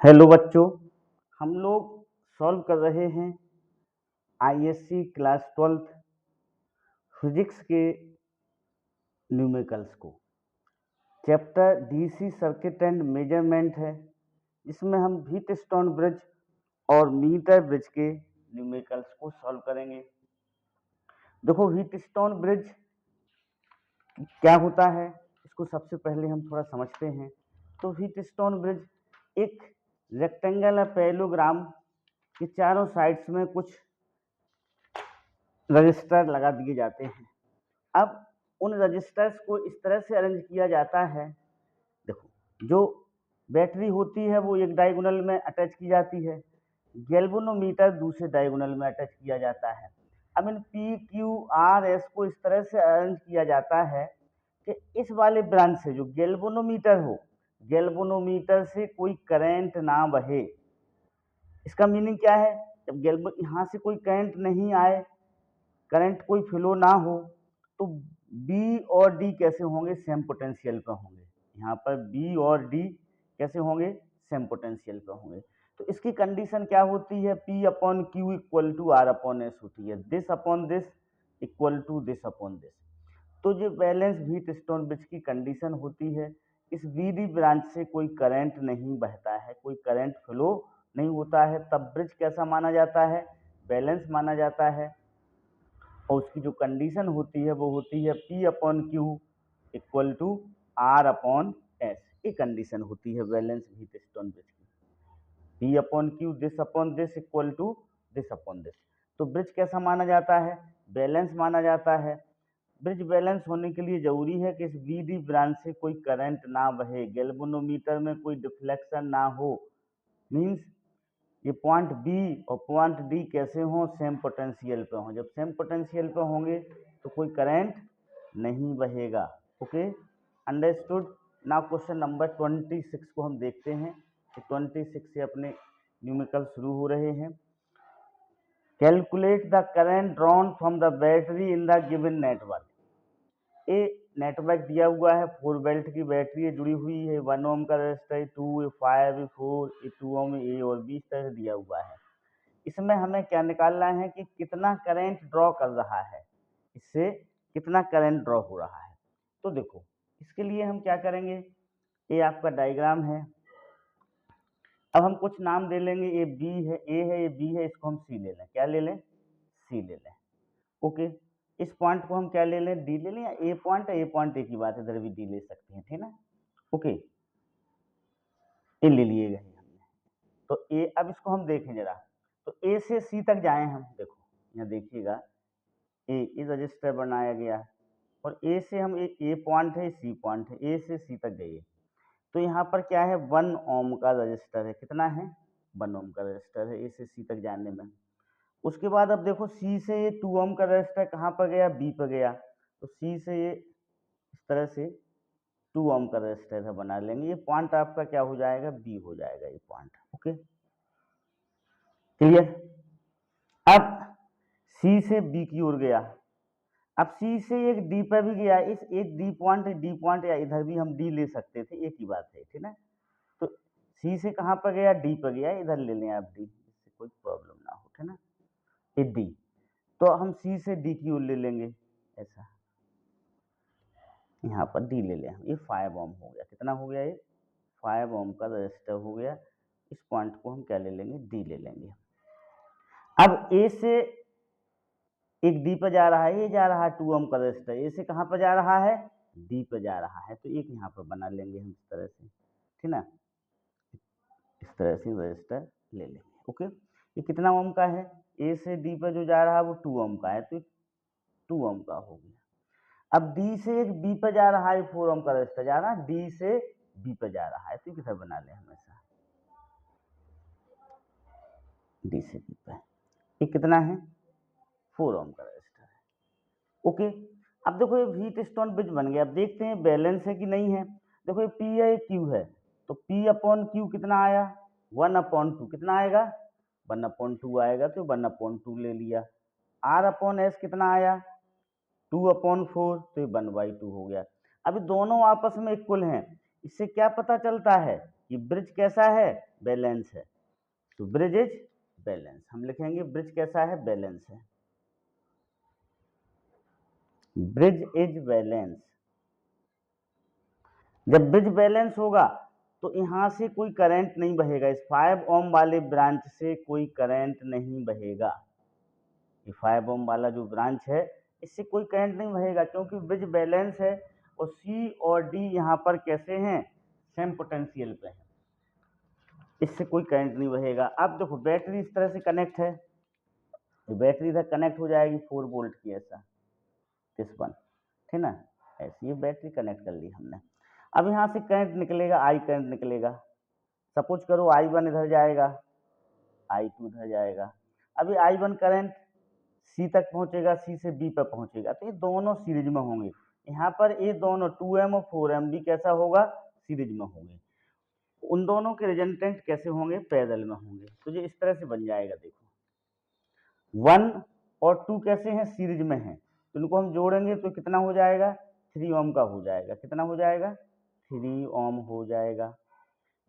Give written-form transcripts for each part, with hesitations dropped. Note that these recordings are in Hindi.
हेलो बच्चों, हम लोग सॉल्व कर रहे हैं आईएससी क्लास 12th फिजिक्स के न्यूमेरिकल्स को। Chapter DC circuit and measurement है, इसमें हम व्हीटस्टोन ब्रिज और मीटर ब्रिज के न्यूमेरिकल्स को सॉल्व करेंगे। देखो, व्हीटस्टोन ब्रिज क्या होता है इसको सबसे पहले हम थोड़ा समझते हैं। तो व्हीटस्टोन ब्रिज एक रेक्टेंगल पैरेललोग्राम के चारों साइड्स में कुछ रजिस्टर लगा दिए जाते हैं। अब उन रजिस्टर्स को इस तरह से अरेंज किया जाता है, देखो, जो बैटरी होती है वो एक डायगोनल में अटैच की जाती है, गैल्वेनोमीटर दूसरे डायगोनल में अटैच किया जाता है। अब in P Q R S को इस तरह से अरेंज किया जाता है कि इस वाले ब्रांच से जो गैल्वेनोमीटर हो, गैल्वेनोमीटर से कोई करंट ना बहे। इसका मीनिंग क्या है? जब यहाँ से कोई करंट नहीं आए, करंट कोई फ्लो ना हो, तो बी और डी कैसे होंगे? सेम पोटेंशियल पे होंगे। यहाँ पर बी और डी कैसे होंगे? सेम पोटेंशियल पे होंगे। तो इसकी कंडीशन क्या होती है? P upon Q equal to are upon s होती है, this upon this equal to this upon this. तो जो बैलेंस व्हीटस्टोन ब्रिज की कंडीशन होती है, इस वीडी ब्रांच से कोई करंट नहीं बहता है, कोई करंट फ्लो नहीं होता है, तब ब्रिज कैसा माना जाता है? बैलेंस माना जाता है। और उसकी जो कंडीशन होती है वो होती है P upon Q equal to are upon s. ये कंडीशन होती है बैलेंस व्हीटस्टोन ब्रिज की। P upon q this upon this equal to this upon this. तो ब्रिज कैसा माना जाता है? बैलेंस माना जाता है। ब्रिज बैलेंस होने के लिए जरूरी है कि इस वीडी ब्रांच से कोई करंट ना बहे, गैल्वेनोमीटर में कोई डिफ्लेक्शन ना हो। मींस ये पॉइंट बी और पॉइंट डी कैसे हों? सेम पोटेंशियल पे हों। जब सेम पोटेंशियल पे होंगे तो कोई करंट नहीं बहेगा। Okay, understood. Now question number 26 को हम देखते हैं कि 26 से अपने न्यूमेरिकल शुरू हो रहे हैं। Calculate the current drawn from the battery in the given network. ये नेटवर्क दिया हुआ है, 4 वोल्ट की बैटरी जुड़ी हुई है, 1 ओम का रजिस्टर, 2, 5, 4, 2 ओम ए और बी इस तरह से दिया हुआ है। इसमें हमें क्या निकालना है कि कितना करंट ड्रॉ कर रहा है, इससे कितना करंट ड्रॉ हो रहा है। तो देखो, इसके लिए हम क्या करेंगे, ये आपका डायग्राम है। अब हम कुछ नाम दे लेंगे, ये बी है, ए है, ये बी है, इसको हम सी ले लें। क्या ले लें? सी ले लें। ओके, इस पॉइंट को हम क्या ले लें? डी ले लें, या ए पॉइंट है, ए पॉइंट एक ही बात है, इधर भी डी ले सकते हैं, ठीक ना। ओके, ए ले लिए गए हमने। तो ए, अब इसको हम देखें जरा, तो ए से सी तक जाए हम। देखो यहाँ देखिएगा, ए रजिस्टर बनाया गया और ए से हम ए पॉइंट है, सी पॉइंट है, ए से सी तक गए। तो यहाँ पर क्या है? 1 ओम का रजिस्टर है। कितना है? 1 ओम का रजिस्टर है ए से सी तक जाने में। उसके बाद अब देखो, सी से ये 2 ओम का रजिस्टर कहाँ पर गया? बी पर गया। तो सी से ये इस तरह से 2 ओम का रजिस्टर है, बना लेंगे। ये पॉइंट आपका क्या हो जाएगा? बी हो जाएगा ये पॉइंट। Okay, clear. अब सी से बी की ओर गया, अब सी से एक डी पर भी गया। इस एक डी पॉइंट या इधर भी हम डी ले सकते थे, एक ही बात है, ठीक ना। तो सी से कहाँ पर गया? डी पर गया, इधर ले लें आप डी, इससे कोई प्रॉब्लम ना हो, ठीक ना। ये डी, तो हम सी से डी की ओर ले लेंगे, ऐसा यहाँ पर डी ले लें। ये 5 ओम हो गया। कितना हो गया? ये 5 ओम का रजिस्टर हो गया। इस पॉइंट को हम क्या ले लेंगे? डी ले लेंगे। अब ए से एक डी पर जा रहा है, ये जा रहा है 2 ओम का रजिस्टर, ए से कहाँ पर जा रहा है? डी पर जा रहा है। तो एक यहाँ पर बना लेंगे हम इस तरह से, ठीक ना। इस तरह से रजिस्टर ले लेंगे। ओके, ये कितना ओम का है? ए से डी पर जो जा रहा है वो 2 ओम का है, तो 2 ओम का हो गया। अब डी से एक बी पर जा रहा है, 4 ओम का रजिस्टर जा रहा है, डी से बी पर जा रहा है, तो किधर बना ले हमेशा, डी से बी पर। ये कितना है? 4 ओम का रजिस्टर है। ओके, अब देखो ये व्हीटस्टोन ब्रिज बन गया। अब देखते हैं बैलेंस है कि नहीं है। देखो ये पी है, ये क्यू है, तो पी अपॉन क्यू कितना आया? 1 अपॉन 2। कितना आएगा? 1 अपॉन 2 आएगा, तो 1 अपॉन 2 ले लिया। आर अपॉन एस कितना आया? 2 अपॉन 4, तो ये 1/2 हो गया। अभी दोनों आपस में इक्वल हैं। इससे क्या पता चलता है कि ब्रिज कैसा है, बैलेंस है। तो ब्रिज इज बैलेंस, हम लिखेंगे ब्रिज कैसा है, बैलेंस है, ब्रिज इज बैलेंस। जब ब्रिज बैलेंस होगा तो यहां से कोई करंट नहीं बहेगा, इस 5 ओम वाले ब्रांच से कोई करंट नहीं बहेगा। ये 5 ओम वाला जो ब्रांच है इससे कोई करंट नहीं बहेगा, क्योंकि ब्रिज बैलेंस है और सी और डी यहाँ पर कैसे हैं, सेम पोटेंशियल पे है, इससे कोई करंट नहीं बहेगा। अब देखो बैटरी इस तरह से कनेक्ट है, बैटरी इधर कनेक्ट हो जाएगी 4 वोल्ट की, ऐसा दिस वन, ठीक ना, ऐसी ये बैटरी कनेक्ट कर ली हमने। अब यहाँ से करंट निकलेगा, आई करंट निकलेगा, सपोज करो I1 इधर जाएगा, I2 इधर जाएगा। अभी I1 करंट सी तक पहुंचेगा, सी से बी पर पहुंचेगा, तो ये दोनों सीरीज में होंगे। यहाँ पर ये दोनों 2M और 4M भी कैसा होगा, सीरीज में होंगे। उन दोनों के रिजल्टेंट कैसे होंगे, पैरेलल में होंगे। तो ये इस तरह से बन जाएगा, देखो 1 और 2 कैसे हैं, सीरीज में हैं, तो इनको हम जोड़ेंगे तो कितना हो जाएगा, 3 ओम का हो जाएगा। कितना हो जाएगा, 3 ओम हो जाएगा।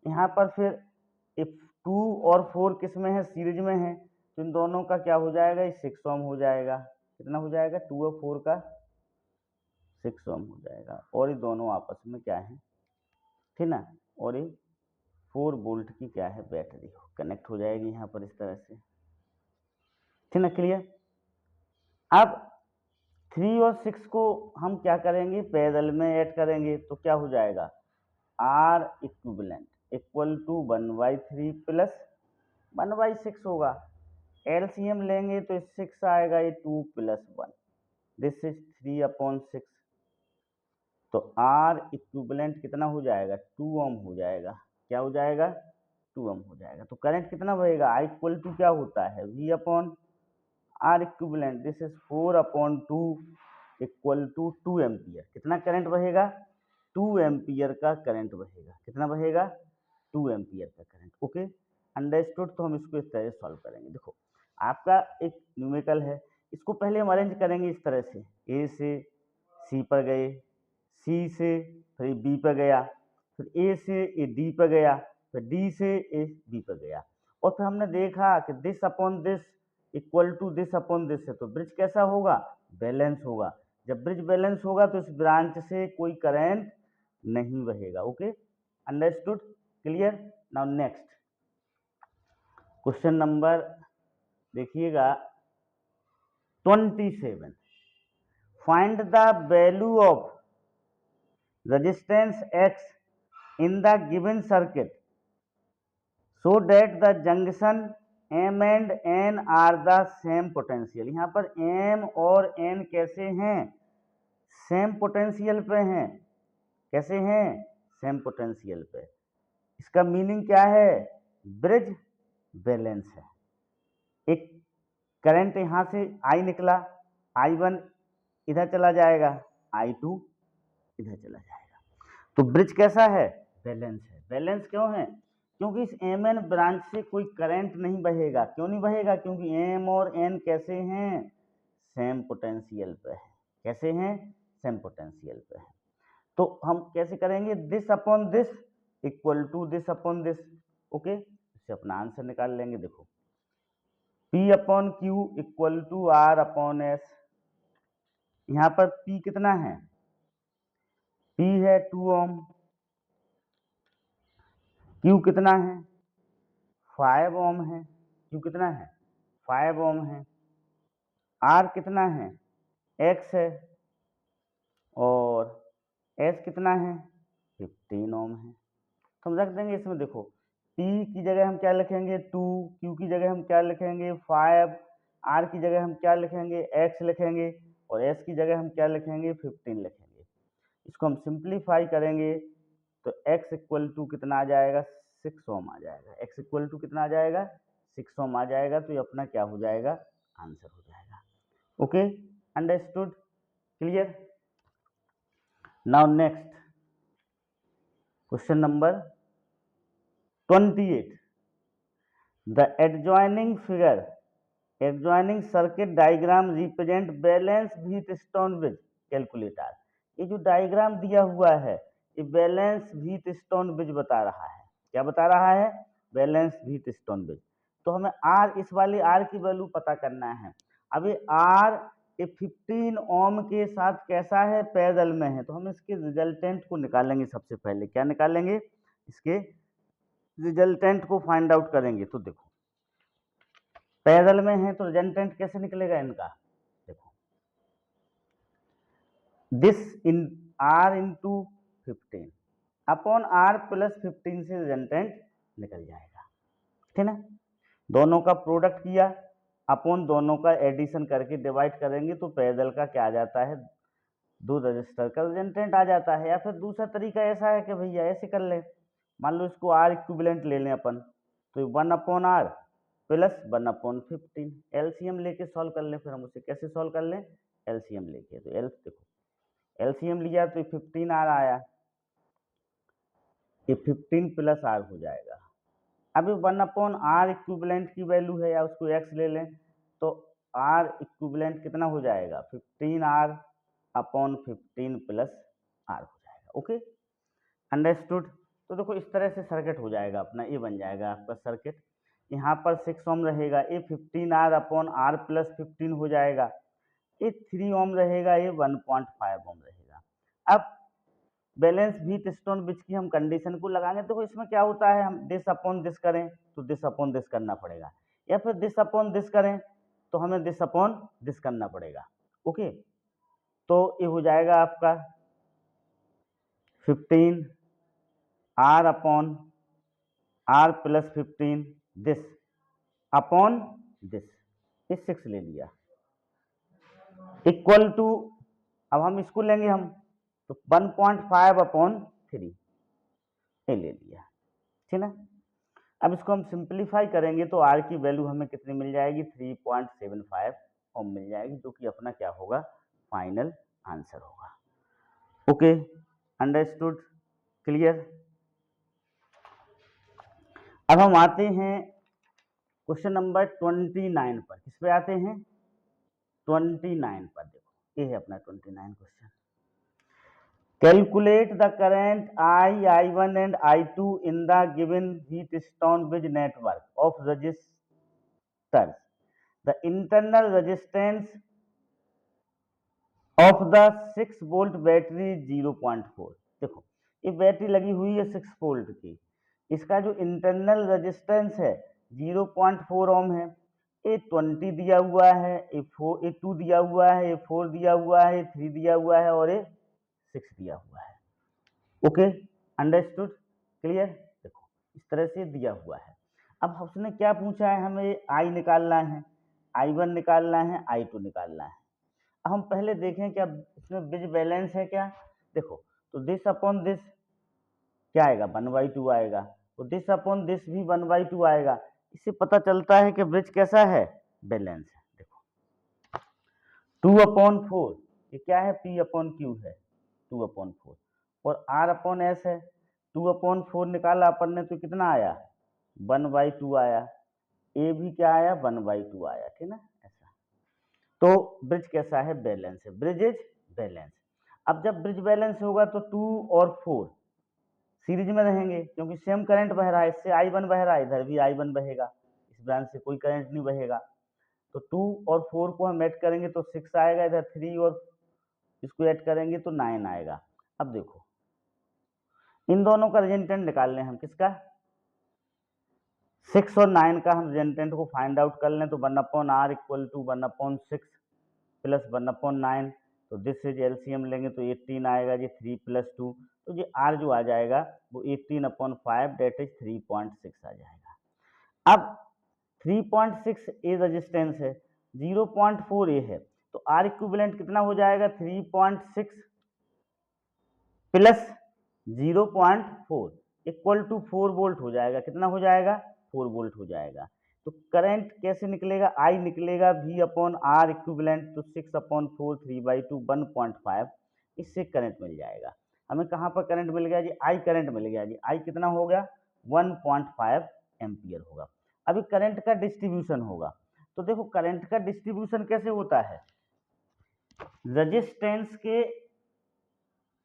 यहाँ पर फिर इफ 2 और 4 किस में है, सीरीज में है, तो इन दोनों का क्या हो जाएगा, ये 6 ओम हो जाएगा। कितना हो जाएगा, 2 और 4 का 6 ओम हो जाएगा। और ये दोनों आपस में क्या है, ठीक ना, और ये 4 वोल्ट की क्या है, बैटरी कनेक्ट हो जाएगी यहाँ पर इस तरह से, ठीक ना, क्लियर। अब 3 और 6 को हम क्या करेंगे, पैरेलल में ऐड करेंगे, तो क्या हो जाएगा, R equivalent equal to 1/3 plus 1/6 होगा। एलसीएम लेंगे तो 6 आएगा, ये 2 प्लस 1, दिस इज 3/6। तो R इक्विवेलेंट कितना हो जाएगा, 2 ओम हो जाएगा। क्या हो जाएगा, 2 ओम हो जाएगा। तो करंट कितना बहेगा, I इक्वल टू क्या होता है, V upon R equivalent, this is 4/2 equal to 2 ampere. कितना करंट बहेगा, 2 एम्पियर का करंट बहेगा। कितना बहेगा, 2 एम्पियर का करंट। Okay, understood. तो हम इसको इस तरह से सॉल्व करेंगे। देखो आपका एक न्यूमेरिकल है, इसको पहले हम अरेंज करेंगे इस तरह से, ए से सी पर गए, सी से फिर बी पर गया, फिर ए से ए डी पर गया, फिर डी से ए बी पर गया, और फिर हमने देखा कि this upon this equal to this upon this है, तो ब्रिज कैसा होगा, बैलेंस होगा। जब ब्रिज बैलेंस होगा तो इस ब्रांच से कोई करंट नहीं बहेगा। Okay, understood, clear. Now next question number देखिएगा 27, find the value of resistance X in the given circuit so that the junction M and N are the same potential। यहाँ पर M और N कैसे हैं, सेम पोटेंशियल पे हैं। कैसे हैं, सेम पोटेंशियल पे। इसका मीनिंग क्या है, ब्रिज बैलेंस है। एक करंट यहाँ से I निकला, I1 इधर चला जाएगा, I2 इधर चला जाएगा, तो ब्रिज कैसा है, बैलेंस है। बैलेंस क्यों है, क्योंकि इस MN ब्रांच से कोई करंट नहीं बहेगा। क्यों नहीं बहेगा, क्योंकि M और N कैसे हैं, सेम पोटेंशियल पे है। कैसे हैं, सेम पोटेंशियल पे है। तो हम कैसे करेंगे, this upon this equal to this upon this. Okay, इससे अपना आंसर निकाल लेंगे। देखो P upon Q equal to R upon S। यहाँ पर P कितना है, P है 2 ओम, Q कितना है, 5 ओम है। Q कितना है, 5 ओम है। R कितना है, X है, और S कितना है, 15 ओम है। तो हम रख देंगे इसमें। देखो P की जगह हम क्या लिखेंगे, 2, Q की जगह हम क्या लिखेंगे, 5, R की जगह हम क्या लिखेंगे, X लिखेंगे, और S की जगह हम क्या लिखेंगे, 15 लिखेंगे। इसको हम सिंप्लीफाई करेंगे तो x इक्वल टू कितना आ जाएगा, 6 ओम आ जाएगा। x इक्वल टू कितना आ जाएगा, 6 ओम आ जाएगा। तो ये अपना क्या हो जाएगा, आंसर हो जाएगा। Okay, understood, clear. Now next question number 28, the adjoining circuit diagram represent balance Wheatstone bridge calculator. ये जो डायग्राम दिया हुआ है ये बैलेंस व्हीटस्टोन ब्रिज बता रहा है। क्या बता रहा है? Balance Wheatstone bridge. तो हमें आर, इस वाली आर की वैल्यू पता करना है। अब ये आर ये 15 ओम के साथ कैसा है? पैरेलल में है। तो हम इसके रिजल्टेंट को निकालेंगे सबसे पहले। क्या निकालेंगे? इसके रिजल्टेंट को फाइंड आउट करेंगे। तो देखो पैरेलल में है तो रिजल्टेंट कैसे निकलेगा इनका? देखो this in R into 15 upon R plus 15 से रिजल्टेंट निकल जाएगा। ठीक है, दोनों का प्रोडक्ट किया अपॉन दोनों का एडिशन करके डिवाइड करेंगे तो पैरेलल का क्या आ जाता है? दो रजिस्टर का रिजल्टेंट आ जाता है। या फिर दूसरा तरीका ऐसा है कि भैया ऐसे कर लें, मान लो इसको आर इक्विवेलेंट ले लें अपन, तो 1 upon R plus 1 upon 15 LCM लेके सॉल्व कर लें। फिर हम उसे कैसे सॉल्व कर लें? एलसीएम लेके। तो देखो एलसीएम लिया तो 15 आर आया, ये 15 प्लस आर हो जाएगा। अभी 1 अपॉन आर इक्विवेलेंट की वैल्यू है, या उसको एक्स ले लें तो आर इक्विवेलेंट कितना हो जाएगा? 15 आर अपॉन 15 प्लस आर हो जाएगा। Okay, understood. तो देखो इस तरह से सर्किट हो जाएगा अपना, ये बन जाएगा आपका सर्किट। यहाँ पर 6 ओम रहेगा, ये 15 आर अपॉन आर प्लस 15 हो जाएगा। ये 3 ओम रहेगा, ये 1.5 ओम रहेगा। अब बैलेंस व्हीटस्टोन ब्रिज की हम कंडीशन को लगाएंगे। देखो इसमें क्या होता है, हम दिस अपॉन दिस करें तो दिस अपॉन दिस करना पड़ेगा, या फिर दिस अपॉन दिस करें तो हमें दिस अपॉन दिस करना पड़ेगा। ओके, तो ये हो जाएगा आपका 15 R upon R plus 15 this upon this, ये 6 ले लिया, इक्वल टू, अब हम इसको लेंगे हम तो 1.5 अपॉन 3 ये ले लिया। ठीक है, अब इसको हम सिंप्लीफाई करेंगे तो आर की वैल्यू हमें कितनी मिल जाएगी? 3.75 ओम मिल जाएगी, जो कि अपना क्या होगा? फाइनल आंसर होगा। Okay, understood, clear. अब हम आते हैं क्वेश्चन नंबर 29 पर। किस पे आते हैं? 29 पर। देखो ये है अपना 29 question. Calculate the current I, I1 and I2 in the given Wheatstone bridge network of resistors. The internal resistance of the 6 volt battery 0.4। देखो ये बैटरी लगी हुई है 6 वोल्ट की, इसका जो इंटरनल रेजिस्टेंस है 0.4 ओम है। ये 20 दिया हुआ है, ये 2 दिया हुआ है, ये 4 दिया हुआ है, ये 3 दिया हुआ है और ये 6 दिया हुआ है। Okay, understood, clear. देखो इस तरह से दिया हुआ है। अब उसने क्या पूछा है? हमें आई निकालना है, I1 निकालना है, I2 निकालना है। अब हम पहले देखें क्या इसमें ब्रिज बैलेंस है क्या। देखो तो दिस अपॉन दिस क्या आएगा? 1/2 आएगा, तो दिस अपॉन दिस भी 1/2 आएगा। इससे पता चलता है कि ब्रिज कैसा है? बैलेंस है। देखो 2/4 ये क्या है? P अपॉन Q है, 2/4 और R अपॉन S है। 2/4 निकाला अपन ने तो कितना आया? 1/2 आया। ए भी क्या आया? 1/2 आया। ठीक ना, ऐसा। तो ब्रिज कैसा है? बैलेंस है, ब्रिज इज बैलेंस। अब जब ब्रिज बैलेंस होगा तो 2 और 4 सीरीज में रहेंगे, क्योंकि सेम करंट बह रहा है, इससे I1 बह रहा है, इधर भी I1 बहेगा, इस ब्रांच से कोई करंट नहीं बहेगा। तो 2 और 4 को हम ऐड करेंगे तो 6 आएगा, इधर 3 और इसको ऐड करेंगे तो 9 आएगा। अब देखो इन दोनों का रिजल्टेंट निकाल लें हम, किसका? 6 और 9 का हम रिजल्टेंट को फाइंड आउट कर लें तो 1/r इक्वल टू 1/6 प्लस 1/9। तो दिस इज एलसीएम लेंगे तो 18 आएगा जी, 3 + 2, तो ये आर जो आ जाएगा वो 18/5 डेट इज 3.6 आ जाएगा। अब 3.6 ए रेजिस्टेंस है, 0.4 ए है, तो आर इक्विवेलेंट कितना हो जाएगा? 3.6 प्लस 0.4 इक्वल टू 4 वोल्ट हो जाएगा। कितना हो जाएगा? 4 वोल्ट हो जाएगा। तो करंट कैसे निकलेगा? आई निकलेगा V upon R equivalent to 6/4 3/2 1.5, इससे करंट मिल जाएगा। हमें कहाँ पर करंट मिल गया जी? आई करंट मिल गया जी। आई कितना हो गया? 1.5 एम्पियर होगा। अभी करंट का डिस्ट्रीब्यूशन होगा, तो देखो करंट का डिस्ट्रीब्यूशन कैसे होता है? रेजिस्टेंस के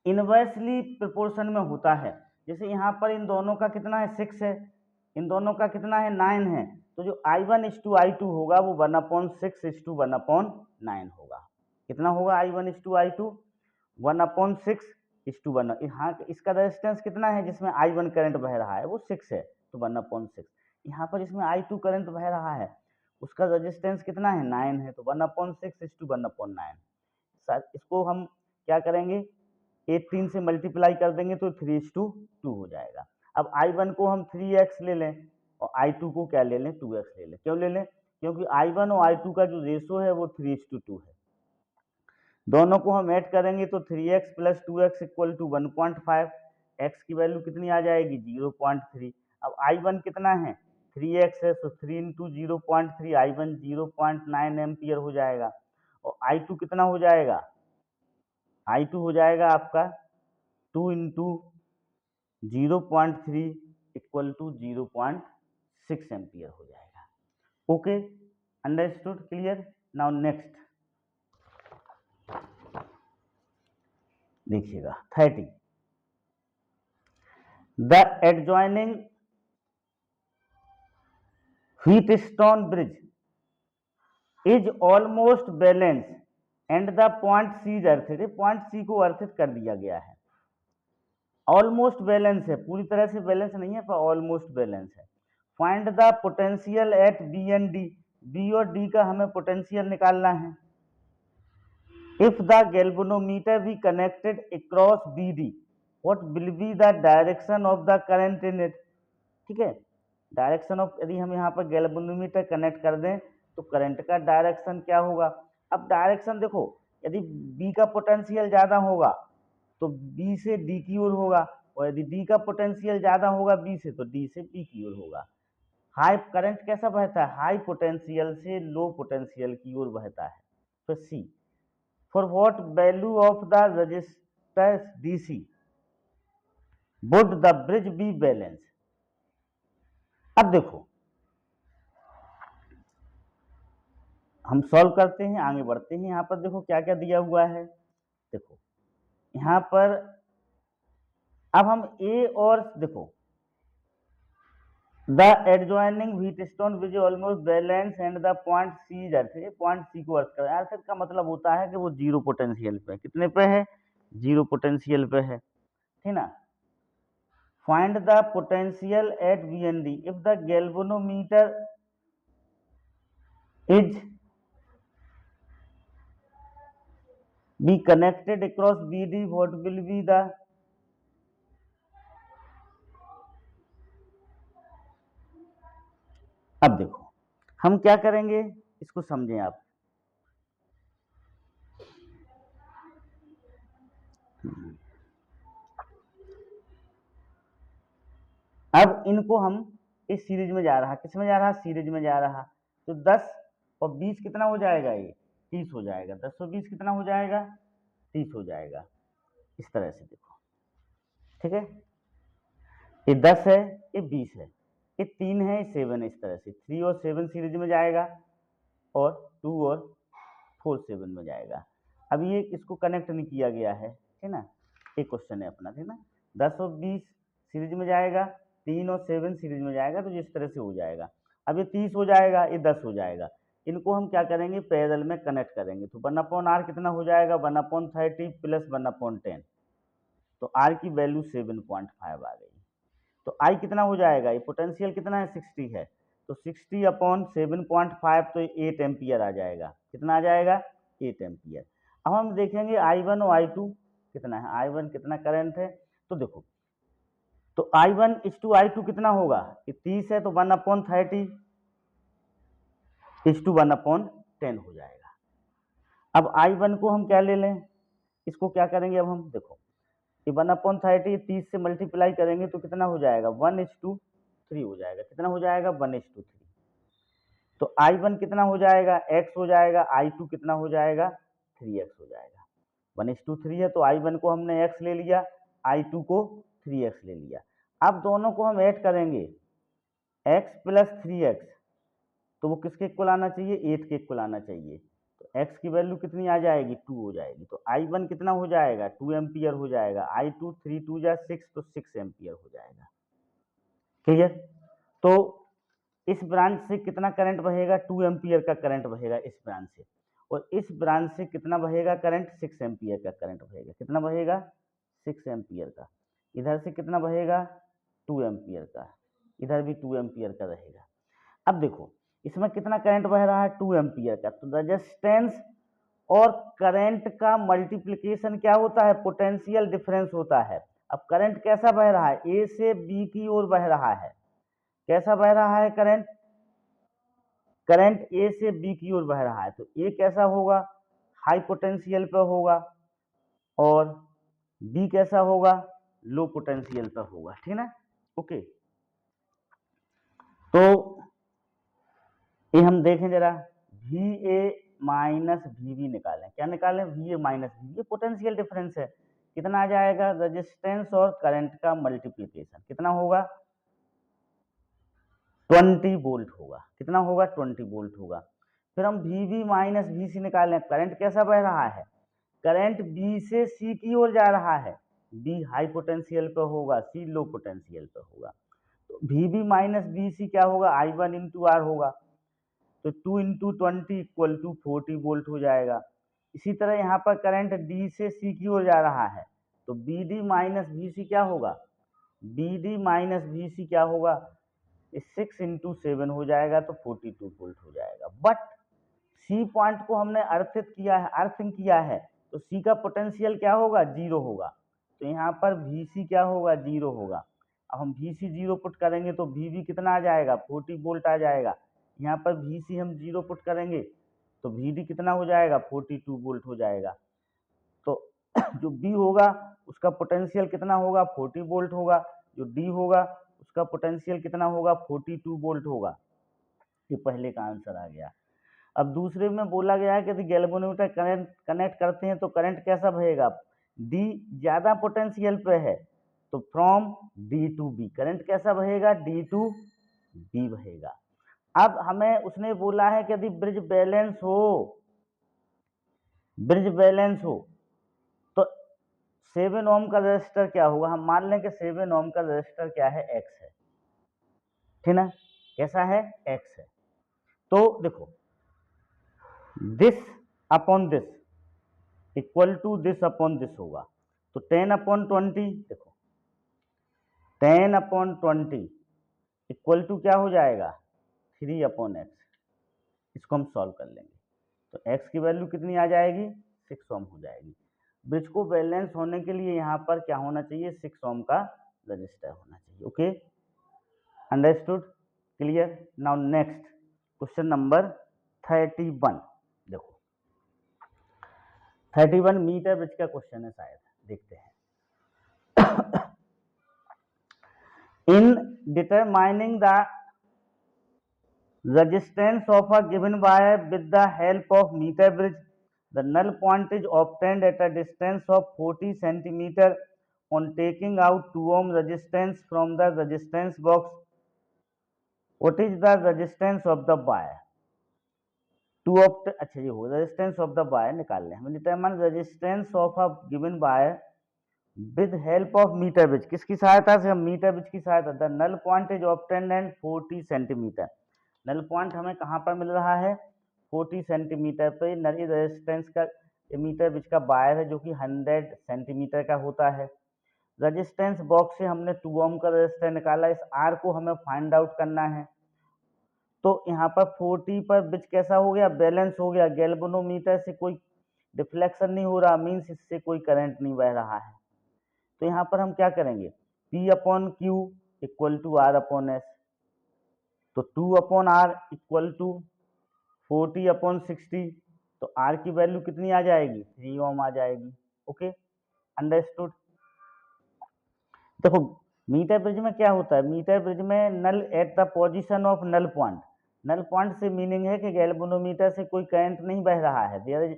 इनवर्सली प्रोपोर्शन में होता है। जैसे यहाँ पर इन दोनों का कितना है 6 है, इन दोनों का कितना है 9 है, तो जो I1:I2 होगा वो 1/6:1/9 होगा। कितना होगा I1:I2? 1/6:1। यहाँ इसका रेजिस्टेंस कितना है जिसमें I1 करंट बह रहा है वो 6 है, तो 1/6। यहाँ पर इसमें I2 करंट बह रहा है उसका रेजिस्टेंस कितना है 9 है, तो 1/6:1/9। इसको हम क्या करेंगे 3 से मल्टीप्लाई कर देंगे तो 3:2 हो जाएगा। अब I1 को हम 3x ले लें और I2 को क्या ले लें 2x ले लें। क्यों ले लें? क्योंकि I1 और I2 का जो रेशो है वो 3:2 है। दोनों को हम ऐड करेंगे तो 3x + 2x = 1.5। x की वैल्यू कितनी आ जाएगी 0.3। अब I1 कितना है 3x है, तो 3 × 0.3 I1 0.9 एम्पियर हो जाएगा। और I2 कितना हो जाएगा I2 हो जाएगा आपका 2 × 0.3 = 0.6 एम्पियर हो जाएगा। Okay, understood, clear. Now next देखिएगा 30। The adjoining Wheatstone bridge is almost balance and the point C is earthed. Point सी को अर्थित कर दिया गया है। ऑलमोस्ट बैलेंस है, पूरी तरह से बैलेंस नहीं है पर ऑलमोस्ट बैलेंस है। Find the potential at B and D. B और डी का हमें पोटेंशियल निकालना है। If the galvanometer be connected across B D what will be the direction of the current in it. ठीक है, डायरेक्शन ऑफ, यदि हम यहाँ पर गैल्वेनोमीटर कनेक्ट कर दें तो करंट का डायरेक्शन क्या होगा। अब डायरेक्शन देखो, यदि बी का पोटेंशियल ज़्यादा होगा तो बी से डी की ओर होगा, और यदि डी का पोटेंशियल ज़्यादा होगा बी से तो डी से बी की ओर होगा। हाई करंट कैसा बहता है, हाई पोटेंशियल से लो पोटेंशियल की ओर बहता है। तो see for what value of the resistor DC would the bridge be balance. अब देखो हम सॉल्व करते हैं, आगे बढ़ते हैं। यहाँ पर देखो क्या क्या दिया हुआ है। देखो यहाँ पर अब हम ए और देखो the adjoining Wheatstone bridge almost balance and the point C is earth. Point सी को अर्थ कर, अर्थ का मतलब होता है कि वो जीरो पोटेंशियल पे, कितने पे है, जीरो पोटेंशियल पे है, ठीक ना। Find the potential at B and D if the galvanometer is be connected across BD, what will be the अब देखो हम क्या करेंगे, इसको समझें आप। अब इनको हम इस सीरीज में जा रहा, किस में जा रहा, सीरीज में जा रहा, तो 10 और 20 कितना हो जाएगा, ये 30 हो जाएगा। 10 और 20 कितना हो जाएगा, 30 हो जाएगा। इस तरह से देखो, ठीक है, ये 10 है, ये 20 है, ये 3 है, ये 7 है। इस तरह से 3 और 7 सीरीज में जाएगा और 2 और 4 7 में जाएगा। अब ये इसको कनेक्ट नहीं किया गया है, ठीक ना, एक क्वेश्चन है अपना, ठीक ना। 10 और 20 सीरीज में जाएगा, 3 और 7 सीरीज में जाएगा, तो इस तरह से हो जाएगा। अब ये 30 हो जाएगा, ये 10 हो जाएगा। इनको हम क्या करेंगे, पैरेलल में कनेक्ट करेंगे, तो 1/r कितना हो जाएगा, 1/30 + 1/10। तो r की वैल्यू 7.5 आ गई। तो I कितना हो जाएगा, ये पोटेंशियल कितना है 60 है, तो 60/7.5 तो 8 एम्पियर आ जाएगा। कितना आ जाएगा, 8 एम्पियर। अब हम देखेंगे I1 और I2 कितना है। I1 कितना करंट है, तो देखो, तो I1:I2 कितना होगा, ये 30 है तो 1/30 = 1/10 हो जाएगा। अब I1 को हम क्या ले लें, इसको क्या करेंगे, अब हम देखो ये 1/30 30 से मल्टीप्लाई करेंगे तो कितना हो जाएगा, 1:3 हो जाएगा। कितना हो जाएगा, 1:3। तो I1 कितना हो जाएगा, x हो जाएगा, I2 कितना हो जाएगा, 3x हो जाएगा। 1:3 है तो I1 को हमने x ले लिया, I2 को 3x ले लिया। अब दोनों को हम ऐड करेंगे, x + 3x, तो वो किसके इक्वल आना चाहिए, 8 के इक्वल आना चाहिए। तो x की वैल्यू कितनी आ जाएगी 2 हो जाएगी। तो I1 कितना हो जाएगा 2 एम्पियर हो जाएगा। I2 3 2 जा 6 तो 6 एम्पियर हो जाएगा। क्लियर। तो इस ब्रांच से कितना करंट बहेगा 2 एम्पियर का करंट बहेगा इस ब्रांच से, और इस ब्रांच से कितना बहेगा करंट 6 एम्पियर का करंट बहेगा। कितना बहेगा 6 एम्पियर का। इधर से कितना बहेगा 2 एम्पियर का, इधर भी 2 एम्पियर का रहेगा। अब देखो इसमें कितना करंट बह रहा है 2 एम्पियर का, तो रेजिस्टेंस और करंट का मल्टीप्लिकेशन क्या होता है पोटेंशियल डिफरेंस होता है। अब करंट कैसा बह रहा है ए से बी की ओर बह रहा है। कैसा बह रहा है करंट, करंट ए से बी की ओर बह रहा है, तो ए कैसा होगा हाई पोटेंशियल पे होगा और बी कैसा होगा लो पोटेंशियल पे होगा, ठीक ना। ओके, तो ये हम देखें जरा V A minus V B निकालें। क्या निकालें वी ए माइनस वी, ये पोटेंशियल डिफरेंस है। कितना आ जाएगा रेजिस्टेंस और करंट का मल्टीप्लिकेशन कितना होगा 20 वोल्ट होगा। कितना होगा 20 वोल्ट होगा। फिर हम वी बी माइनस वी सी निकालें। करंट कैसा बह रहा है, करंट बी से सी की ओर जा रहा है। बी हाई पोटेंशियल पे होगा, सी लो पोटेंशियल पे होगा। तो वी बी माइनस वी सी क्या होगा I1 इंटू आर होगा। तो 2 इंटू 20 इक्वल टू 40 वोल्ट हो जाएगा। इसी तरह यहाँ पर करंट डी से सी की ओर जा रहा है, तो बी डी माइनस वी सी क्या होगा, बी डी माइनस वी सी क्या होगा 6 इंटू 7 हो जाएगा, तो 42 वोल्ट हो जाएगा। बट सी पॉइंट को हमने अर्थित किया है, अर्थिंग किया है, तो सी का पोटेंशियल क्या होगा 0 होगा। तो यहाँ पर वी सी क्या होगा 0 होगा। अब हम वी सी 0 पुट करेंगे तो वी बी कितना आ जाएगा 40 वोल्ट आ जाएगा। यहाँ पर वी सी हम 0 पुट करेंगे तो वी डी कितना हो जाएगा 42 वोल्ट हो जाएगा। तो जो बी होगा उसका पोटेंशियल कितना होगा 40 वोल्ट होगा, जो डी होगा उसका पोटेंशियल कितना होगा 42 वोल्ट होगा। ये पहले का आंसर आ गया। अब दूसरे में बोला गया है कि यदि गैल्वेनोमीटर करंट कनेक्ट करते हैं तो करंट कैसा बहेगा, डी ज्यादा पोटेंशियल पे है तो from D to B current कैसा बहेगा डी टू बी बहेगा। अब हमें उसने बोला है कि यदि ब्रिज बैलेंस हो, ब्रिज बैलेंस हो तो 7 ओम का रजिस्टर क्या होगा। हम मान लें कि 7 ओम का रजिस्टर क्या है एक्स है, ठीक ना, कैसा है एक्स है। तो देखो this upon this equal to this upon this होगा, तो 10 अपॉन 20 देखो 10 अपॉन 20 इक्वल टू क्या हो जाएगा 3 अपॉन एक्स। इसको हम सॉल्व कर लेंगे तो x की वैल्यू कितनी आ जाएगी 6 ओम हो जाएगी। ब्रिज को बैलेंस होने के लिए यहाँ पर क्या होना चाहिए 6 ओम का रजिस्टर होना चाहिए। Okay, understood, clear. Now next question number 31। देखो 31 मीटर ब्रिज का क्वेश्चन है शायद, देखते हैं। In determining the resistance of a given wire with the help of meter bridge, the null point is obtained at a distance of 40 centimeter on taking out 2 ohm resistance from the resistance box. What is the resistance of the wire to obtain, अच्छा ये हो resistance of the wire निकाल लें हम। determine resistance of a given wire with help of meter bridge, किसकी सहायता से हम मीटर ब्रिज की सहायता। the null point is obtained at 40 centimeter, null point हमें कहाँ पर मिल रहा है 40 सेंटीमीटर पे। नली रेजिस्टेंस का मीटर ब्रिज का वायर है जो कि 100 सेंटीमीटर का होता है। रेजिस्टेंस बॉक्स से हमने 2 ओम का रेजिस्टर निकाला, इस आर को हमें फाइंड आउट करना है। तो यहाँ पर 40 पर ब्रिज कैसा हो गया बैलेंस हो गया, गैल्वेनोमीटर से कोई डिफ्लेक्शन नहीं हो रहा, मीन्स इससे कोई करंट नहीं बह रहा है। तो यहाँ पर हम क्या करेंगे P upon Q equal to are upon S, तो 2 upon R equal to 40 upon 60, तो आर की वैल्यू कितनी आ जाएगी 3 ओम आ जाएगी। Okay, understood. देखो मीटर ब्रिज में क्या होता है, मीटर ब्रिज में null at the position of null point, null point से मीनिंग है कि गैल्वेनोमीटर से कोई करंट नहीं बह रहा है, there is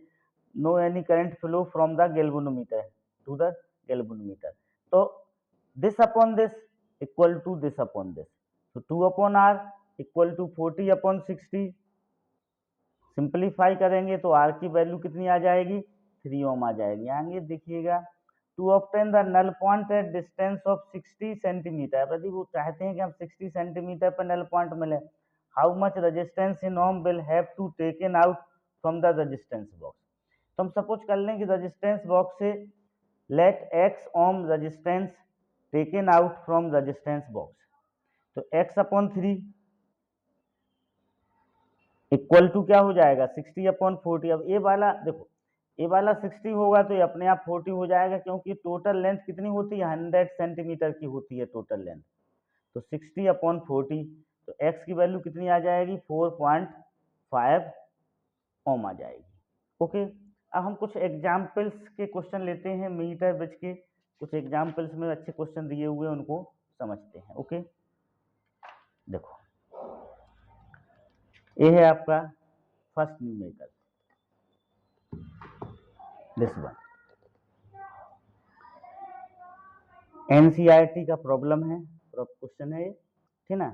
no any current flow from the galvanometer to the galvanometer. तो this upon this equal to this upon this, तो 2 upon R equal to 40 upon 60, simplify करेंगे तो आर की वैल्यू कितनी आ जाएगी, 3 ओम आ जाएगी। आगे देखिएगा, to obtain the null point at distance of 60 centimetre, यदि वो चाहते हैं कि हम 60 सेंटीमीटर पर नल पॉइंट मिले, how much resistance in ohm will have to taken out from the resistance box. तो हम सपोज कर लें कि रेजिस्टेंस बॉक्स से let x ohm resistance taken out from resistance box, तो x अपॉन 3 इक्वल टू क्या हो जाएगा, 60 अपॉन 40। अब ए वाला देखो, ए वाला 60 होगा तो ये अपने आप 40 हो जाएगा, क्योंकि टोटल लेंथ कितनी होती है, 100 सेंटीमीटर की होती है टोटल लेंथ। तो 60 अपॉन 40, तो x की वैल्यू कितनी आ जाएगी, 4.5 ओम आ जाएगी। ओके, अब हम कुछ एग्जाम्पल्स के क्वेश्चन लेते हैं, मीटर ब्रिज के कुछ एग्जाम्पल्स में अच्छे क्वेश्चन दिए हुए हैं, उनको समझते हैं। ओके, देखो ये है आपका first numerical, this one NCERT का प्रॉब्लम है, क्वेश्चन है ये, ठीक ना,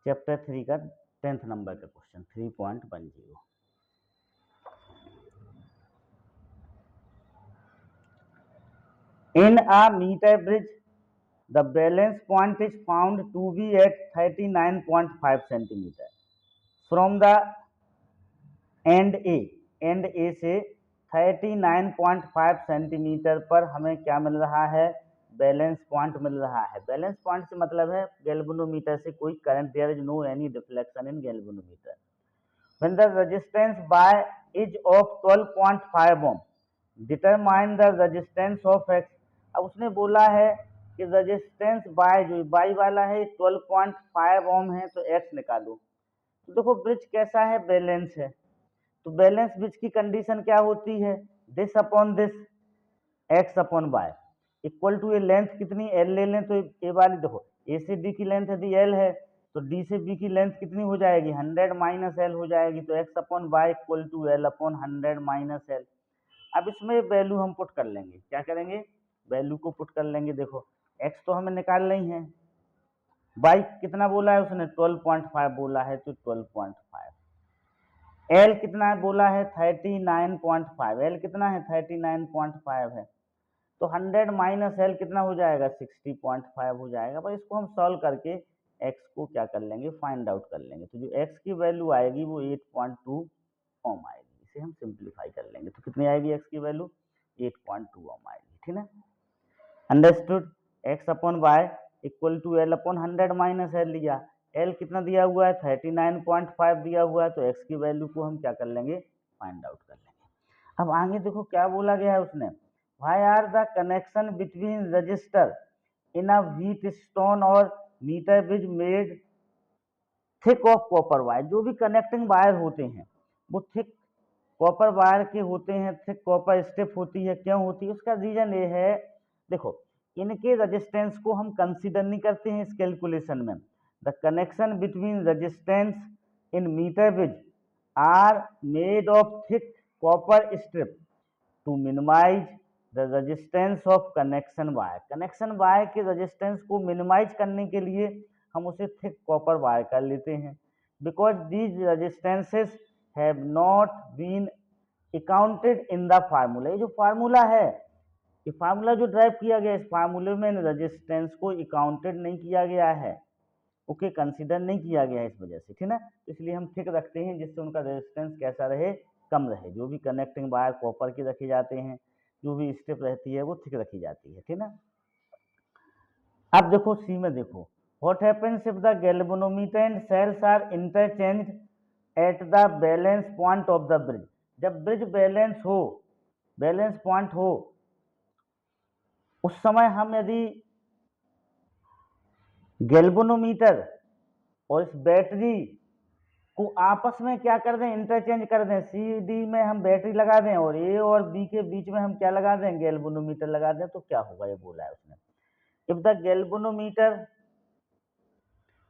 चैप्टर 3 का 10th नंबर का question 3.10। In a meter bridge, the balance point is found to be at 39.5 centimeter from the end A से 39.5 सेंटीमीटर पर हमें क्या मिल रहा है, बैलेंस पॉइंट मिल रहा है। बैलेंस पॉइंट से मतलब है गैल्वेनोमीटर से कोई current, there is no any reflection in galvanometer. When the resistance by is of 12.5 ohm, determine the resistance of X। अब उसने बोला है कि रेजिस्टेंस बाय, जो बाई वाला है 12.5 ओम है, तो X निकालो। तो देखो ब्रिज कैसा है, बैलेंस है, तो बैलेंस ब्रिज की कंडीशन क्या होती है, this upon this, x upon y equal to, ये लेंथ कितनी एल ले लें, तो ए वाली देखो ए से डी की लेंथ यदि एल है तो डी से बी की लेंथ कितनी हो जाएगी, 100 माइनस एल हो जाएगी, तो x upon y equal to L upon 100 minus L. अब इसमें वैल्यू हम पुट कर लेंगे, क्या करेंगे, वैल्यू को पुट कर लेंगे। देखो एक्स तो हमें निकाल नहीं है, वाई कितना बोला है उसने, 12.5 बोला है, तो 12.5, एल कितना है बोला है, 39.5, एल कितना है 39.5 है, तो 100 माइनस एल कितना हो जाएगा, 60.5 हो जाएगा। पर इसको हम सॉल्व करके x को क्या कर लेंगे, फाइंड आउट कर लेंगे, तो जो x की वैल्यू आएगी वो 8.2 ओम आएगी। इसे हम सिंप्लीफाई कर लेंगे तो कितनी आएगी x की वैल्यू, 8.2 ओम आएगी, ठीक है। Understood, x upon y equal to L upon 100 minus L लिया, एल कितना दिया हुआ है, 39.5 दिया हुआ है, तो x की वैल्यू को हम क्या कर लेंगे, फाइंड आउट कर लेंगे। अब आगे देखो क्या बोला गया है उसने, Why are the connection between register in a wheat stone और meter bridge made thick of copper wire। जो भी कनेक्टिंग वायर होते हैं वो थिक कॉपर वायर के होते हैं, थिक कॉपर स्ट्रिप होती है। क्यों होती है, उसका रीजन ये है, देखो इनके रेजिस्टेंस को हम कंसीडर नहीं करते हैं इस कैलकुलेशन में। The connection between resistance in metre bridge are made of thick copper strip to minimise the resistance of connection wire. Connection wire के रेजिस्टेंस को मिनिमाइज करने के लिए हम उसे थिक कॉपर वायर कर लेते हैं, because these resistances have not been accounted in the formula. ये जो फार्मूला है, ये फार्मूला जो ड्राइव किया गया, इस फार्मूले में रेजिस्टेंस को अकाउंटेड नहीं किया गया है, ओके, कंसीडर नहीं किया गया है इस वजह से, ठीक है ना। इसलिए हम थिक रखते हैं जिससे उनका रेजिस्टेंस कैसा रहे, कम रहे। जो भी कनेक्टिंग वायर कॉपर के रखे जाते हैं, जो भी स्ट्रिप रहती है वो थिक रखी जाती है, ठीक ना। अब देखो सी में देखो, what happens if the galvanometer and cells are interchanged at the balance point of the bridge. जब ब्रिज बैलेंस हो, बैलेंस पॉइंट हो, उस समय हम यदि गैल्वेनोमीटर और इस बैटरी को आपस में क्या कर दें, इंटरचेंज कर दें, सी डी में हम बैटरी लगा दें और ए और बी के बीच में हम क्या लगा दें, गैल्वेनोमीटर लगा दें, तो क्या होगा, ये बोला है उसने। इफ द गैल्वेनोमीटर,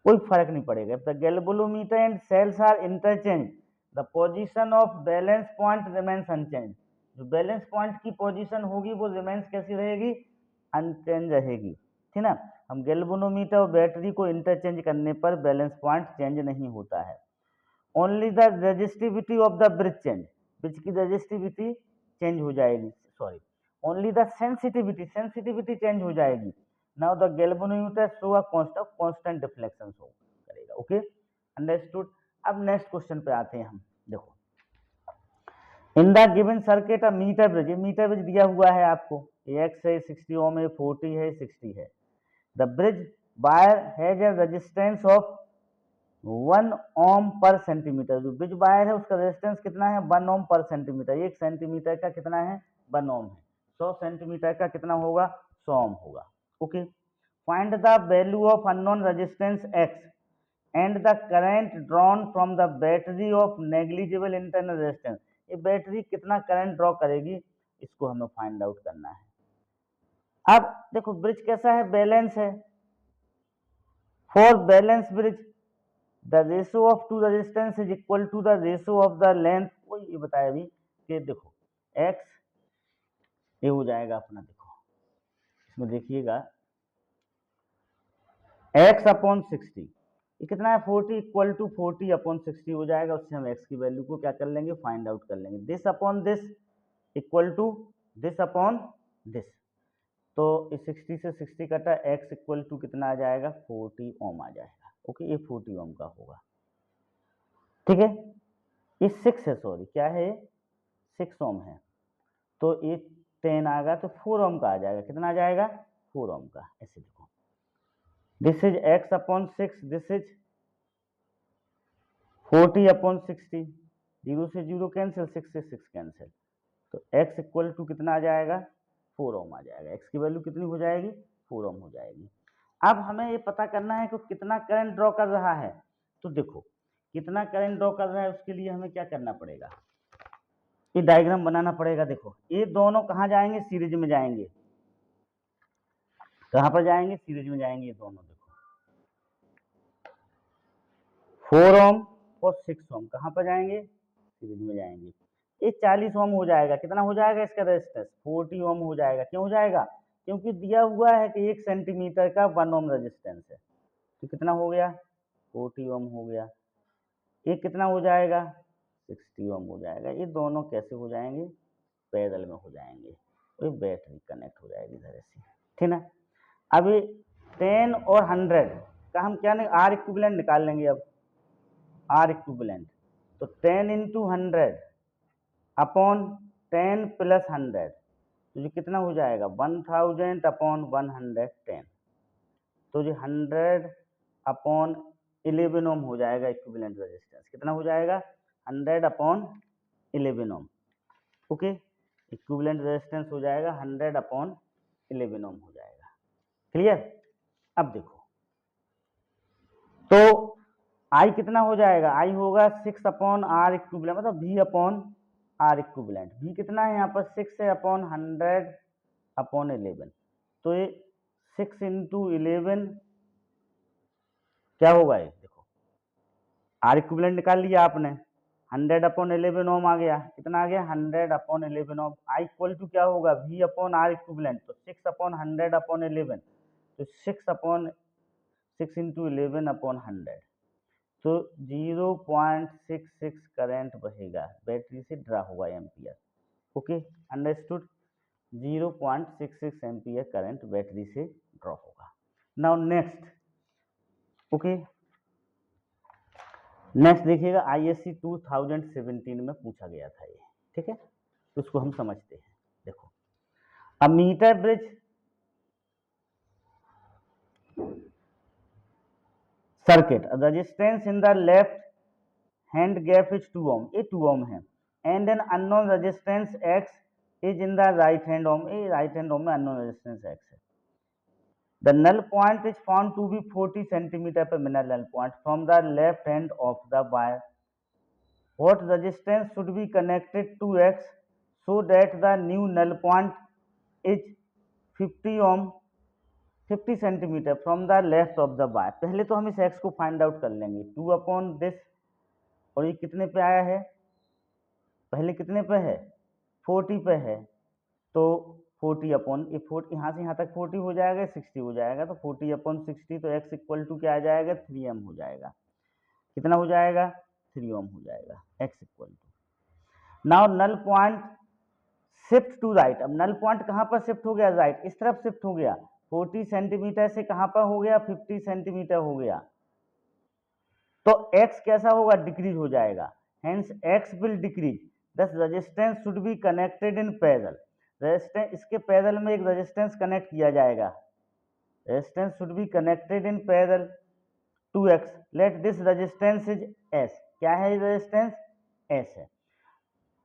कोई फर्क नहीं पड़ेगा, if the galvanometer and cells are interchange the position of balance point remains unchange. जो बैलेंस पॉइंट की पोजीशन होगी वो रिमेन्स कैसी रहेगी, अनचेंज रहेगी, ठीक ना। हम गैल्वेनोमीटर और बैटरी को इंटरचेंज करने पर बैलेंस पॉइंट चेंज नहीं होता है। Only the resistivity of the bridge change, bridge की रेजिस्टिविटी चेंज हो जाएगी, sorry only the sensitivity change हो जाएगी। Now the galvanometer show a constant deflection show करेगा। Okay, understood. अब नेक्स्ट क्वेश्चन पे आते हैं हम। देखो, in the given circuit a meter bridge दिया हुआ है आपको, एक्स है 60 ओम है, 40 है, 60 है। The bridge wire has a resistance of 1 ओम पर सेंटीमीटर। जो ब्रिज वायर है उसका रेजिस्टेंस कितना है? 1 ओम पर सेंटीमीटर। 1 सेंटीमीटर का कितना है? 1 ओम है। 100 सेंटीमीटर का कितना होगा? 100 ओम होगा। Okay, find the value of unknown resistance x and the current drawn from the battery of negligible internal resistance. ये बैटरी कितना करंट ड्रॉ करेगी, इसको हमें फाइंड आउट करना है। अब देखो, ब्रिज कैसा है? बैलेंस है। For balance bridge the ratio of two resistance is equal to the ratio of the length. वो ये बताया अभी कि देखो एक्स ये हो जाएगा अपना, देखो इसमें देखिएगा x अपॉन 60, ये कितना है? 40 इक्वल टू 40 अपॉन 60 हो जाएगा। उससे हम x की वैल्यू को क्या कर लेंगे? फाइंड आउट कर लेंगे। This upon this equal to this upon this, तो इस 60 से 60 कटा, x इक्वल टू कितना आ जाएगा? 40 ओम आ जाएगा। ओके, ये 40 ओम का होगा। ठीक है, ये 6 है, सॉरी क्या है? 6 ओम है, तो ये 10 आ गया, तो 4 ओम का आ जाएगा। कितना आ जाएगा? 4 ओम का। ऐसे लिखो, this is x upon 6, this is 40 upon 60, 0 से 0 कैंसिल, 6 से 6 कैंसिल, तो x इक्वल टू कितना आ जाएगा? 4 ओम आ जाएगा। x की वैल्यू कितनी हो जाएगी? 4 ओम हो जाएगी। अब हमें ये पता करना है कि कितना करंट ड्रॉ कर रहा है। तो देखो, कितना करंट ड्रॉ कर रहा है उसके लिए हमें क्या करना पड़ेगा? ये डायग्राम बनाना पड़ेगा। देखो, ये दोनों कहाँ जाएंगे? सीरीज में जाएंगे। कहाँ पर जाएंगे? सीरीज में जाएंगे ये दोनों। देखो 4 ओम और 6 ओम कहाँ पर जाएंगे? सीरीज में जाएंगे। ये 40 ओम हो जाएगा। कितना हो जाएगा इसका रेजिस्टेंस? 40 ओम हो जाएगा। क्यों हो जाएगा? क्योंकि दिया हुआ है कि 1 सेंटीमीटर का 1 ओम रेजिस्टेंस है, तो कितना हो गया? 40 ओम हो गया। ये कितना हो जाएगा? 60 ओम हो जाएगा। ये दोनों कैसे हो जाएंगे? पैरेलल में हो जाएंगे, तो बैटरी कनेक्ट हो जाएगी इधर से। ठीक ना? अभी 10 और 100 का हम क्या नहीं, आर इक्विवेलेंट निकाल लेंगे। अब आर इक्विवेलेंट, तो 10 इंटू 100 अपॉन 10 प्लस 100, तो ये कितना हो जाएगा? 1000 अपॉन 110, तो ये 100 अपॉन 11 ओम हो जाएगा इक्विवेलेंट रेजिस्टेंस। कितना हो जाएगा? 100 अपॉन 11 ओम। ओके, इक्विवेलेंट रेजिस्टेंस हो जाएगा 100 अपॉन 11 ओम हो जाएगा। क्लियर? अब देखो, तो आई कितना हो जाएगा? आई होगा 6 अपॉन आर इक्विवेलेंट, मतलब v upon R equivalent. v कितना है यहाँ पर? 6 है अपॉन 100 अपॉन 11, तो ये 6 इंटू 11 क्या होगा? ये देखो, आर इक्विवेलेंट निकाल लिया आपने, 100 अपॉन 11 ओम आ गया। कितना आ गया? 100 upon 11 ohm. I equal to क्या होगा? v अपॉन आर इक्विवेलेंट, तो 6 अपॉन 100 अपॉन 11, तो 6 अपॉन 6 इंटू 11 अपॉन 100, तो 0.66 करंट बहेगा, बैटरी से ड्रा होगा ampere. Okay, understood? 0.66 ampere current battery से ड्रॉ होगा। नाउ नेक्स्ट, ओके, नेक्स्ट देखिएगा, आईएससी 2017 में पूछा गया था ये। ठीक है, तो उसको हम समझते हैं। देखो, a meter bridge circuit, resistance in the left hand gap is 2 ohm, ये 2 ओम है, and an unknown resistance X is in the right hand ohm, ये राइट हैंड ओम में अननोन रेजिस्टेंस एक्स है। The null point is found to be 40 centimetre पर minute null point from the left hand of the wire. What resistance should be connected to X so that the new null point is 50 ohm 50 centimetre from the left of the wire. पहले तो हम इस x को फाइंड आउट कर लेंगे, 2 अपॉन दिस, और ये कितने पे आया है? पहले कितने पे है? 40 पे है, तो 40 अपॉन ये 40, यहाँ से यहाँ तक 40 हो जाएगा, 60 हो जाएगा, तो 40 अपॉन 60, तो x इक्वल टू क्या आ जाएगा? 3m हो जाएगा। कितना हो जाएगा? 3 ओम हो जाएगा, x equal to. Now null point shift to right. अब नल पॉइंट कहाँ पर शिफ्ट हो गया? राइट, इस तरफ शिफ्ट हो गया। 40 सेंटीमीटर से कहाँ पर हो गया? 50 सेंटीमीटर हो गया। तो x कैसा होगा? डिक्रीज हो जाएगा। Hence x will decrease, thus resistance should be connected in parallel. Resistance, इसके पैरेलल में एक रेजिस्टेंस कनेक्ट किया जाएगा। Resistance should be connected in parallel to x। Let this resistance is s। क्या है रेजिस्टेंस? s है।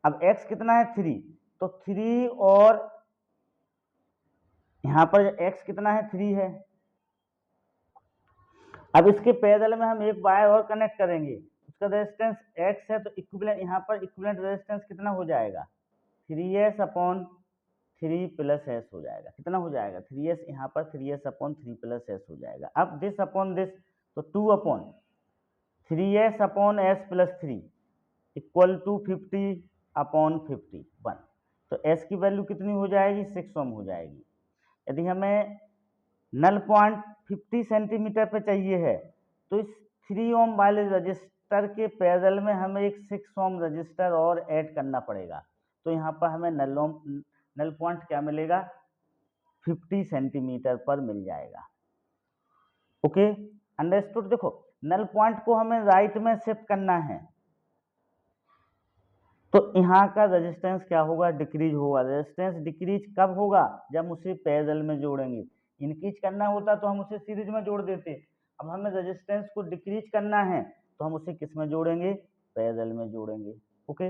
अब x कितना है? 3। तो 3 और यहां पर x कितना है? 3 है। अब इसके पैरेलल में हम एक वायर और कनेक्ट करेंगे, उसका रेजिस्टेंस x है, तो इक्विवेलेंट यहाँ पर इक्विवेलेंट रेजिस्टेंस कितना हो जाएगा? 3s अपॉन 3 प्लस एस हो जाएगा। कितना हो जाएगा? 3s, यहाँ पर 3s अपॉन 3 प्लस एस हो जाएगा। अब दिस अपॉन दिस, तो 2 upon 3s upon S plus 3 equal to 50 upon 51। तो s की वैल्यू कितनी हो जाएगी? 6 ओम हो जाएगी। यदि हमें नल पॉइंट 50 सेंटीमीटर पे चाहिए है, तो इस 3 ओम वाले रजिस्टर के पैरेलल में हमें एक 6 ओम रजिस्टर और ऐड करना पड़ेगा। तो यहाँ पर हमें नल पॉइंट क्या मिलेगा? 50 सेंटीमीटर पर मिल जाएगा। Okay, understood. देखो, नल पॉइंट को हमें राइट में शिफ्ट करना है, तो यहाँ का रेजिस्टेंस क्या होगा? डिक्रीज होगा। रेजिस्टेंस डिक्रीज कब होगा? जब हम उसे पैरेलल में जोड़ेंगे। इंक्रीज करना होता तो हम उसे सीरीज में जोड़ देते। अब हमें रेजिस्टेंस को डिक्रीज करना है, तो हम उसे किस में जोड़ेंगे? पैरेलल में जोड़ेंगे। Okay,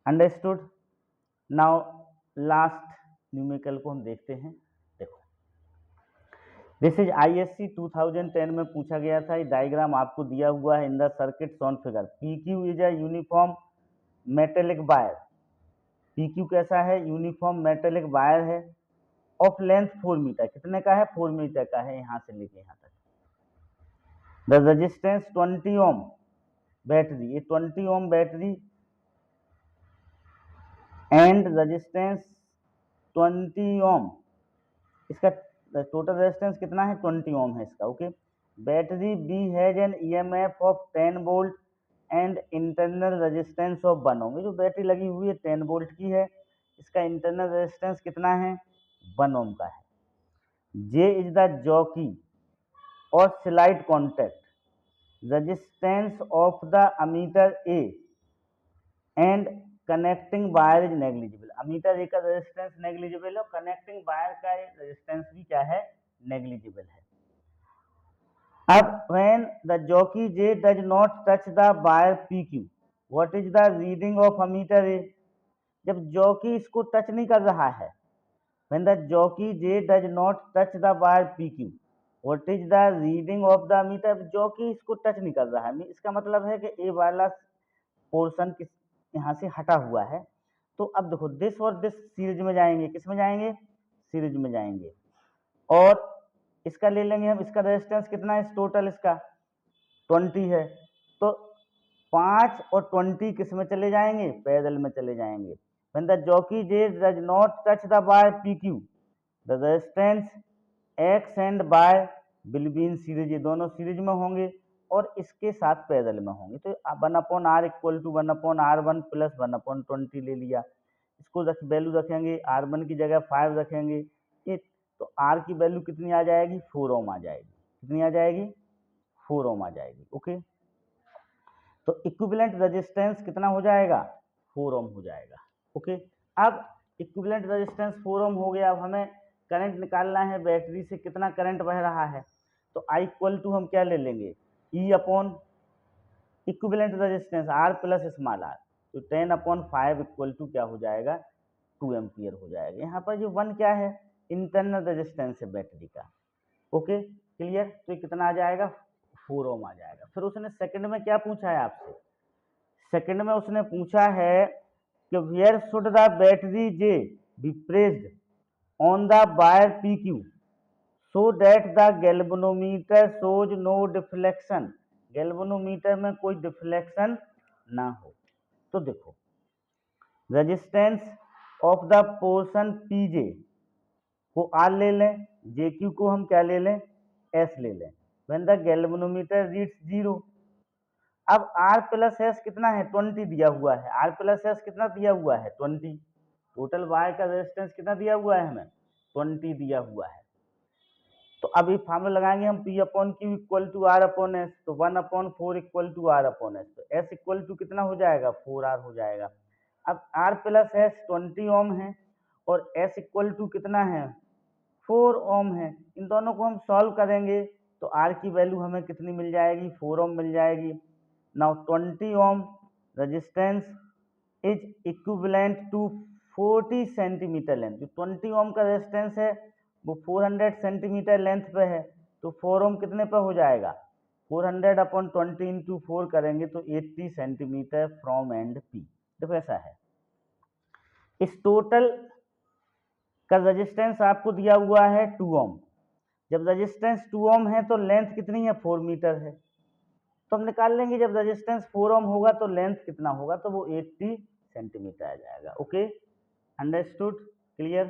understood. Now last numerical को हम देखते हैं। देखो, दिस इज ISC 2010 में पूछा गया था। ये डायग्राम आपको दिया हुआ है in the circuit shown figure. PQ is a uniform metallic wire. PQ कैसा है? यूनिफॉर्म मेटेलिक वायर है, ऑफ लेंथ 4 मीटर। कितने का है? 4 मीटर का है, यहाँ से लेके यहाँ तक। द रेजिस्टेंस 20 ओम बैटरी, ये 20 ohm battery and resistance 20 ohm, इसका टोटल रेजिस्टेंस कितना है? 20 ओम है इसका। Okay, battery B has an EMF of 10 volt and internal resistance of 1 ohm. ये जो बैटरी लगी हुई है 10 वोल्ट की है, इसका इंटरनल रेजिस्टेंस कितना है? 1 ओम का है। J इज द जॉकी और slide contact, resistance of the ammeter A and connecting wire is negligible. Ammeter A का रेजिस्टेंस नेग्लिजिबल है, कनेक्टिंग वायर का रेजिस्टेंस भी क्या है? नेग्लिजिबल है। अब when the jockey J does not touch the wire PQ, what is the reading of ammeter A? जब जॉकी इसको टच नहीं कर रहा है, when the jockey J does not touch the wire PQ, what is the reading of the ammeter? Jockey इसको टच नहीं कर रहा है, इसका मतलब है कि ए वाला पोर्शन किस यहाँ से हटा हुआ है। तो अब देखो, दिस और दिस सीरीज में जाएंगे। किस में जाएंगे? सीरीज में जाएंगे। और इसका ले लेंगे हम, इसका रेजिस्टेंस कितना है? टोटल इसका 20 है, तो 5 और 20 किस में चले जाएंगे? पैरेलल में चले जाएंगे। When the jockey J does not touch the wire PQ, the resistance X and Y will be in series। ये दोनों सीरीज में होंगे और इसके साथ पैरेलल में होंगे। तो 1/R equal to 1/R1 plus 1/20 ले लिया। इसको वैल्यू रखेंगे, R1 की जगह 5 रखेंगे, तो R की वैल्यू कितनी आ जाएगी? 4 ओम आ जाएगी। कितनी आ जाएगी? 4 ओम आ जाएगी। ओके, तो इक्विवेलेंट रेजिस्टेंस कितना हो जाएगा? 4 ओम हो जाएगा। ओके, अब इक्विवेलेंट रेजिस्टेंस 4 ओम हो गया। अब हमें करंट निकालना है, बैटरी से कितना करंट बह रहा है। तो I इक्वल टू हम क्या ले लेंगे? E upon equivalent resistance R plus small r, तो 10/5 इक्वल टू क्या हो जाएगा? 2 एम्पियर हो जाएगा। यहाँ पर जो 1 क्या है? इंटरनल रेजिस्टेंस है बैटरी का। Okay, clear. तो ये कितना आ जाएगा? 4 ओम आ जाएगा। फिर उसने सेकंड में क्या पूछा है आपसे? सेकंड में उसने पूछा है कि where should the battery J be placed on the wire PQ so that the galvanometer shows no deflection. Galvanometer में कोई डिफ्लेक्शन ना हो। तो देखो, resistance of the portion PJ को R ले लें, JQ को हम क्या ले लें? S ले लें। व्हेन द गैल्वेनोमीटर रीड्स 0, अब R प्लस एस कितना है 20 दिया हुआ है, R प्लस एस कितना दिया हुआ है 20, टोटल वायर का रेजिस्टेंस कितना दिया हुआ है हमें 20 दिया हुआ है। तो अब ये फार्मूला लगाएंगे हम P upon Q equal to R upon S, तो 1/4 equal to R upon S, तो S इक्वल टू कितना हो जाएगा 4R हो जाएगा। अब R प्लस एस 20 ओम है और S इक्वल टू कितना है 4 ओम है, इन दोनों को हम सॉल्व करेंगे तो R की वैल्यू हमें कितनी मिल जाएगी 4 ओम मिल जाएगी। Now 20 ohm resistance is equivalent to 40 centimetre length, जो 20 ओम का रेजिस्टेंस है वो 400 सेंटीमीटर लेंथ पे है, तो 4 ओम कितने पे हो जाएगा 400 अपॉन 20 इंटू 4 करेंगे तो 80 सेंटीमीटर फ्रॉम एंड पी। देखो ऐसा है, इस टोटल का रेजिस्टेंस आपको दिया हुआ है 2 ओम, जब रेजिस्टेंस 2 ओम है तो लेंथ कितनी है 4 मीटर है, तो हम निकाल लेंगे जब रेजिस्टेंस 4 ओम होगा तो लेंथ कितना होगा, तो वो 80 सेंटीमीटर आ जाएगा। Okay, understood, clear.